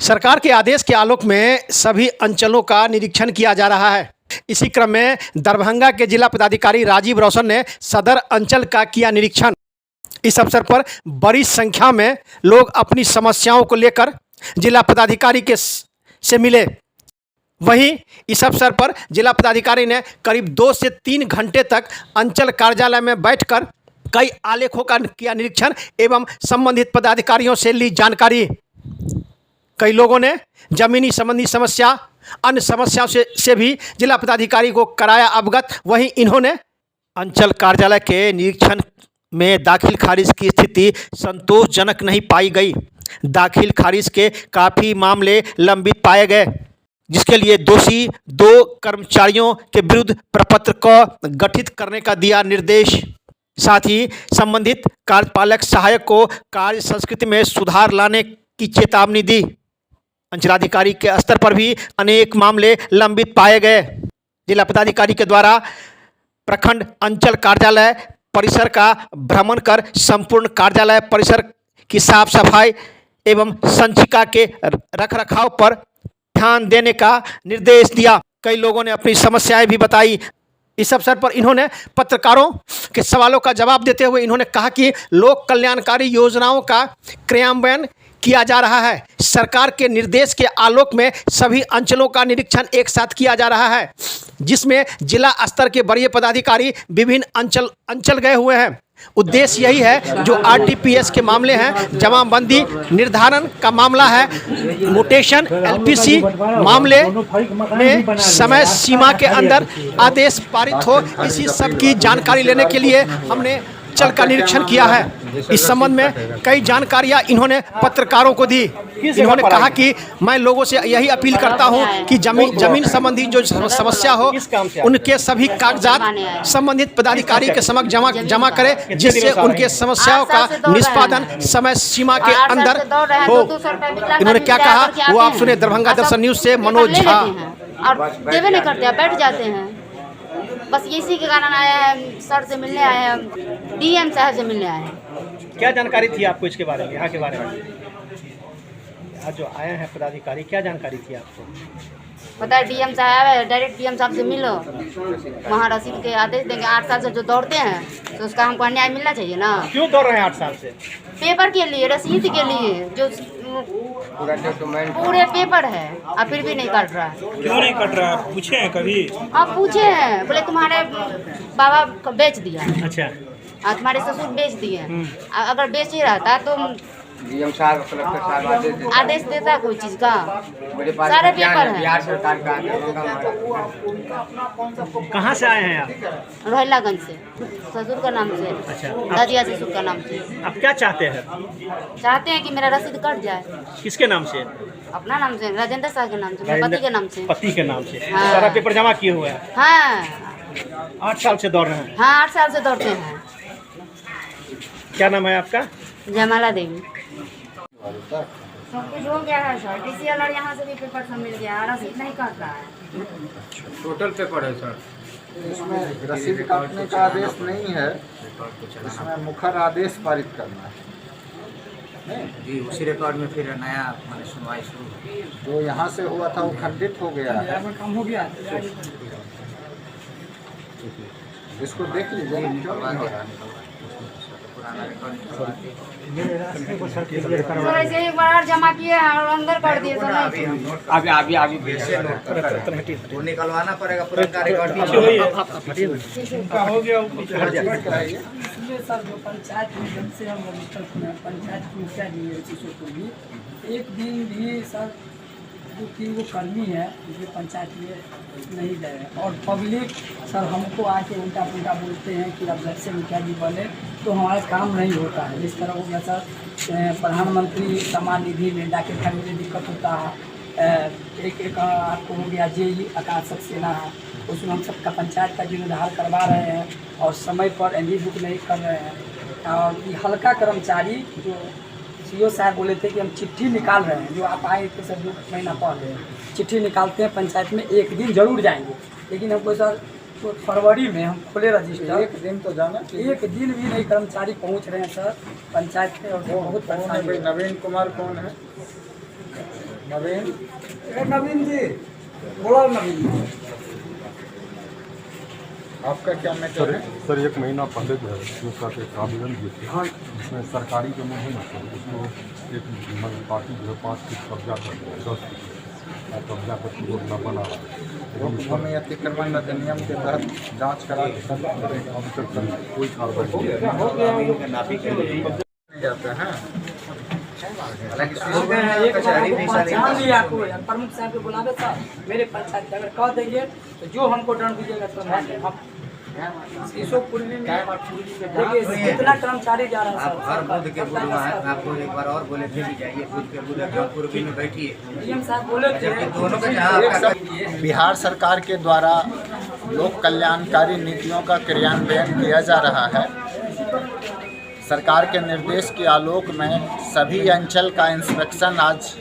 सरकार के आदेश के आलोक में सभी अंचलों का निरीक्षण किया जा रहा है। इसी क्रम में दरभंगा के जिला पदाधिकारी राजीव रोशन ने सदर अंचल का किया निरीक्षण। इस अवसर पर बड़ी संख्या में लोग अपनी समस्याओं को लेकर जिला पदाधिकारी से मिले। वहीं इस अवसर पर जिला पदाधिकारी ने करीब 2 से 3 घंटे तक अंचल कार्यालय में बैठकर कई आलेखों का किया निरीक्षण एवं संबंधित पदाधिकारियों से ली जानकारी। कई लोगों ने जमीनी संबंधी समस्या, अन्य समस्याओं से भी जिला पदाधिकारी को कराया अवगत। वहीं इन्होंने अंचल कार्यालय के निरीक्षण में दाखिल खारिज की स्थिति संतोषजनक नहीं पाई गई। दाखिल खारिज के काफ़ी मामले लंबित पाए गए, जिसके लिए दोषी 2 कर्मचारियों के विरुद्ध प्रपत्र को गठित करने का दिया निर्देश। साथ ही संबंधित कार्यपालक सहायक को कार्य संस्कृति में सुधार लाने की चेतावनी दी। अंचलाधिकारी के स्तर पर भी अनेक मामले लंबित पाए गए। जिला पदाधिकारी के द्वारा प्रखंड अंचल कार्यालय परिसर का भ्रमण कर संपूर्ण कार्यालय परिसर की साफ सफाई एवं संचिका के रखरखाव पर ध्यान देने का निर्देश दिया। कई लोगों ने अपनी समस्याएं भी बताई। इस अवसर पर इन्होंने पत्रकारों के सवालों का जवाब देते हुए इन्होंने कहा कि लोक कल्याणकारी योजनाओं का क्रियान्वयन किया जा रहा है। सरकार के निर्देश के आलोक में सभी अंचलों का निरीक्षण एक साथ किया जा रहा है, जिसमें जिला स्तर के वरीय पदाधिकारी विभिन्न अंचल गए हुए हैं। उद्देश्य यही है, जो आरटीपीएस के मामले हैं, जमाबंदी निर्धारण का मामला है, म्यूटेशन एलपीसी मामले में समय सीमा के अंदर आदेश पारित हो, इसी सब की जानकारी लेने के लिए हमने अंचल का निरीक्षण किया है। इस संबंध में कई जानकारियां इन्होंने पत्रकारों को दी। इन्होंने कहा कि मैं लोगों से यही अपील करता हूं कि जमीन संबंधी जो समस्या हो, उनके सभी कागजात संबंधित पदाधिकारी के समक्ष जमा करें, जिससे उनके समस्याओं का निष्पादन समय सीमा के अंदर हो। इन्होंने क्या कहा वो आप सुने। दरभंगा दर्शन न्यूज से मनोज झा। और देवे नहीं करते, बैठ जाते हैं। बस इसी के कारण आए हैं, सर से मिलने आए हैं, डीएम साहब से मिलने आए हैं। क्या जानकारी थी आपको इसके बारे में, यहाँ के बारे में? आज जो आए हैं पदाधिकारी, क्या जानकारी थी आपको? पता है, डीएम साहब है, डायरेक्ट डीएम साहब से मिलो, वहाँ रसीद के आदेश देंगे। 8 साल से जो दौड़ते हैं तो उसका हमको न्याय मिलना चाहिए ना। क्यों दौड़ रहे हैं 8 साल से? पेपर के लिए, रसीद के लिए, जो पूरे पेपर है, अब फिर भी नहीं कट रहा है। क्यों नहीं कट रहा? पूछे हैं कभी? आप पूछे हैं, बोले तुम्हारे बाबा को बेच दिया। अच्छा। तुम्हारे ससुर बेच दिए। अगर बेच ही रहता तो डीएम साहब, कलेक्टर साहब आदेश देता कोई चीज का। सारे पेपर है। बिहार सरकार का। कहाँ से आए हैं आप? रोहिलागंज से, ससुर का नाम से। अच्छा। दादिया ससुर का नाम से। आप क्या चाहते हैं? चाहते हैं कि मेरा रसीद कट जाए। किसके नाम से? अपना नाम से, राजेंद्र साहब के नाम से, मेरे पति के नाम से। पति के नाम से? हाँ। सारा पेपर जमा किए हुए हैं? हाँ। 8 साल से दौड़ रहे हैं? हाँ, 8 साल से दौड़ते हैं। क्या नाम है आपका? जमाला देवी। सब कुछ हो गया है सर, डीसीएल और यहाँ से भी पेपर सब मिल गया, रसीद नहीं काट रहा है। टोटल पेपर है सर। इसमें रसीद काटने का आदेश नहीं है, इसमें मुखर आदेश पारित करना है जी। उसी रिकॉर्ड में फिर नया सुनवाई शुरू। जो यहाँ से हुआ था वो खंडित हो गया है। कम हो गया। इसको देख लीजिए क्यों नहीं हो रहा। सर ऐसे एक बार जमा किए और अंदर कर दिए सर। अभी वो निकलवाना पड़ेगा पुराना रिकॉर्ड। हो गया सर, जो पंचायत में जब से हम पंचायत की मुखिया जी है किशोरपुर भी, एक दिन भी सर जो 3 वो कर्मी है जो पंचायत में नहीं गए। और पब्लिक सर हमको आके उल्टा पुल्टा बोलते हैं कि अब जब से मुखिया जी बोले तो हमारा काम नहीं होता है। जिस तरह हो गया सर, प्रधानमंत्री सम्मान निधि में दाखिल करने में दिक्कत होता है। एक आपको हो गया जेई आकाश सक्सेना है, उसमें हम सबका पंचायत का जीर्णोद्धार करवा रहे हैं और समय पर एनडी बुक नहीं कर रहे हैं। और ये हल्का कर्मचारी जो सीओ साहब बोले थे कि हम चिट्ठी निकाल रहे हैं, जो आप आए थे सर 2 महीना पहले, चिट्ठी निकालते हैं पंचायत में, एक दिन जरूर जाएंगे। लेकिन हमको सर तो फरवरी में हम खोले रजिस्टर, एक दिन तो जाना चाहिए। एक दिन भी नहीं कर्मचारी पहुंच रहे हैं सर पंचायत में। और बहुत परेशानी। नवीन कुमार कौन है? नवीन नवीन जी बोला नवीन जी। आपका क्या मैटर है? सर एक महीना पहले जो है उसके साथ एक आवेदन दिए थे जिसमें सरकारी जमीन है ना सर उसको एक पार्टी जो है 5 फीट कब्जा कर 10 फीट और कब्जा करके रोड न बना रहा है। भूमि अतिक्रमण अधिनियम के तहत जांच करा के अभी तक कोई कार्रवाई नहीं जाते हैं। हालांकि कचहरी पहचान लिया कोई प्रमुख साहब को बुलावे था मेरे पंचायत अगर कह देंगे तो जो हमको दंड दीजिएगा तो हम इसको पूर्वी में देखिए कितना कर्मचारी जा रहा है आप हर बुध के बुध हैं, आपको एक बार और बोले थे कि जाइए बुध के बुध हम पूर्वी में बैठिए। डीएम साहब बोले थे जबकि दोनों का जहाँ आपका बिहार सरकार के द्वारा लोक कल्याणकारी नीतियों का क्रियान्वयन किया जा रहा है। सरकार के निर्देश के आलोक में सभी अंचल का इंस्पेक्शन आज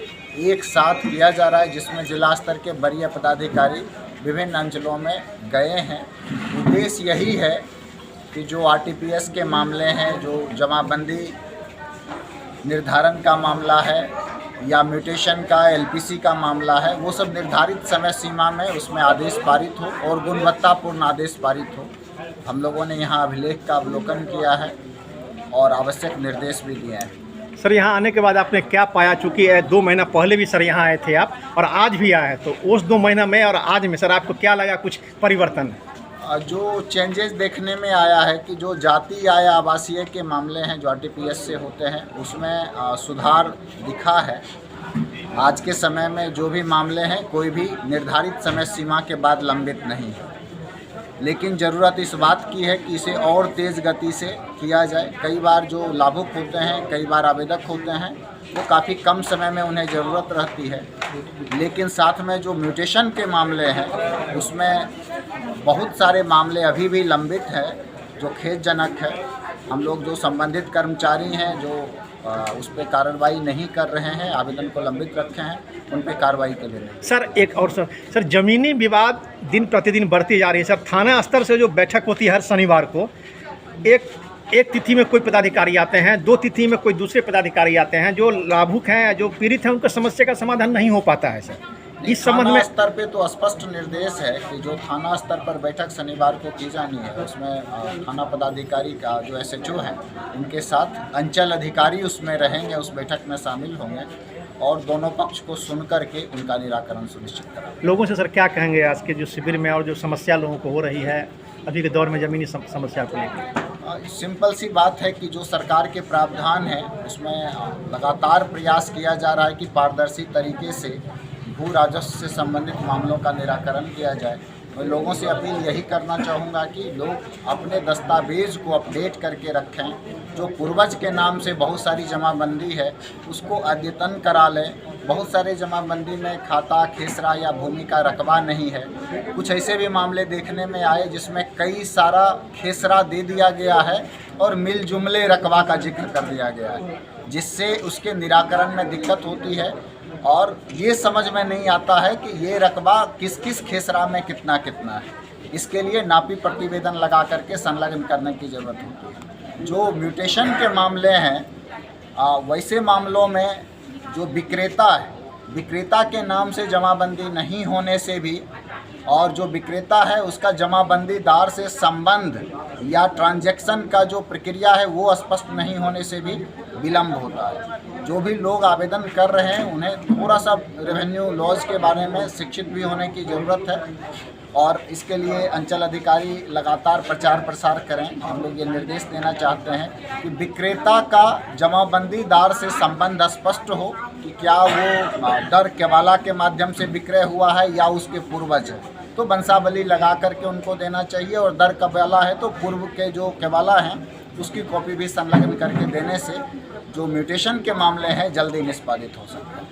एक साथ किया जा रहा है, जिसमें जिला स्तर के वरीय पदाधिकारी विभिन्न अंचलों में गए हैं। उद्देश्य यही है कि जो आरटीपीएस के मामले हैं, जो जमाबंदी निर्धारण का मामला है या म्यूटेशन का एलपीसी का मामला है, वो सब निर्धारित समय सीमा में उसमें आदेश पारित हो और गुणवत्तापूर्ण आदेश पारित हो। हम लोगों ने यहाँ अभिलेख का अवलोकन किया है और आवश्यक निर्देश भी दिए हैं। सर यहाँ आने के बाद आपने क्या पाया? चूँकि 2 महीना पहले भी सर यहाँ आए थे आप और आज भी आए तो उस 2 महीना में और आज में सर आपको क्या लगा कुछ परिवर्तन? जो चेंजेस देखने में आया है कि जो जाति या आवासीय के मामले हैं जो आरटीपीएस से होते हैं उसमें सुधार दिखा है। आज के समय में जो भी मामले हैं कोई भी निर्धारित समय सीमा के बाद लंबित नहीं है, लेकिन ज़रूरत इस बात की है कि इसे और तेज़ गति से किया जाए। कई बार जो लाभुक होते हैं, कई बार आवेदक होते हैं, वो काफ़ी कम समय में उन्हें ज़रूरत रहती है, लेकिन साथ में जो म्यूटेशन के मामले हैं उसमें बहुत सारे मामले अभी भी लंबित है जो खेदजनक है। हम लोग जो संबंधित कर्मचारी हैं जो उस पर कार्रवाई नहीं कर रहे हैं, आवेदन को लंबित रखे हैं, उन पर कार्रवाई के लिए। सर एक और सर ज़मीनी विवाद दिन प्रतिदिन बढ़ती जा रही है। सर थाना स्तर से जो बैठक होती है हर शनिवार को, एक तिथि में कोई पदाधिकारी आते हैं, 2 तिथि में कोई दूसरे पदाधिकारी आते हैं। जो लाभुक हैं, जो पीड़ित हैं, उनका समस्या का समाधान नहीं हो पाता है। सर इस संबंध में स्तर पे तो स्पष्ट निर्देश है कि जो थाना स्तर पर बैठक शनिवार को की जानी है उसमें थाना पदाधिकारी का जो एसएचओ है उनके साथ अंचल अधिकारी उसमें रहेंगे, उस बैठक में शामिल होंगे और दोनों पक्ष को सुन करके उनका निराकरण सुनिश्चित करेंगे। लोगों से सर क्या कहेंगे आज के जो शिविर में और जो समस्या लोगों को हो रही है अभी के दौर में ज़मीनी समस्या को लेकर? सिंपल सी बात है कि जो सरकार के प्रावधान है उसमें लगातार प्रयास किया जा रहा है कि पारदर्शी तरीके से भू राजस्व से संबंधित मामलों का निराकरण किया जाए। मैं लोगों से अपील यही करना चाहूँगा कि लोग अपने दस्तावेज को अपडेट करके रखें। जो पूर्वज के नाम से बहुत सारी जमाबंदी है उसको अद्यतन करा लें। बहुत सारे जमाबंदी में खाता, खेसरा या भूमि का रकबा नहीं है। कुछ ऐसे भी मामले देखने में आए जिसमें कई सारा खेसरा दे दिया गया है और मिल जुमले रकबा का जिक्र कर दिया गया है, जिससे उसके निराकरण में दिक्कत होती है और ये समझ में नहीं आता है कि ये रकबा किस किस खेसरा में कितना कितना है। इसके लिए नापी प्रतिवेदन लगा करके संलग्न करने की ज़रूरत होती है। जो म्यूटेशन के मामले हैं वैसे मामलों में जो विक्रेता है, विक्रेता के नाम से जमाबंदी नहीं होने से भी और जो विक्रेता है उसका जमाबंदीदार से संबंध या ट्रांजैक्शन का जो प्रक्रिया है वो स्पष्ट नहीं होने से भी विलम्ब होता है। जो भी लोग आवेदन कर रहे हैं उन्हें थोड़ा सा रेवेन्यू लॉज के बारे में शिक्षित भी होने की ज़रूरत है और इसके लिए अंचल अधिकारी लगातार प्रचार प्रसार करें। हम लोग ये निर्देश देना चाहते हैं कि विक्रेता का जमाबंदीदार से संबंध स्पष्ट हो कि क्या वो दर केवाला के माध्यम से विक्रय हुआ है या उसके पूर्वज है, तो बंसावली लगा करके उनको देना चाहिए। और दर केवाला है तो पूर्व के जो केवाला हैं उसकी कॉपी भी संलग्न करके देने से जो म्यूटेशन के मामले हैं जल्दी निष्पादित हो सकते हैं।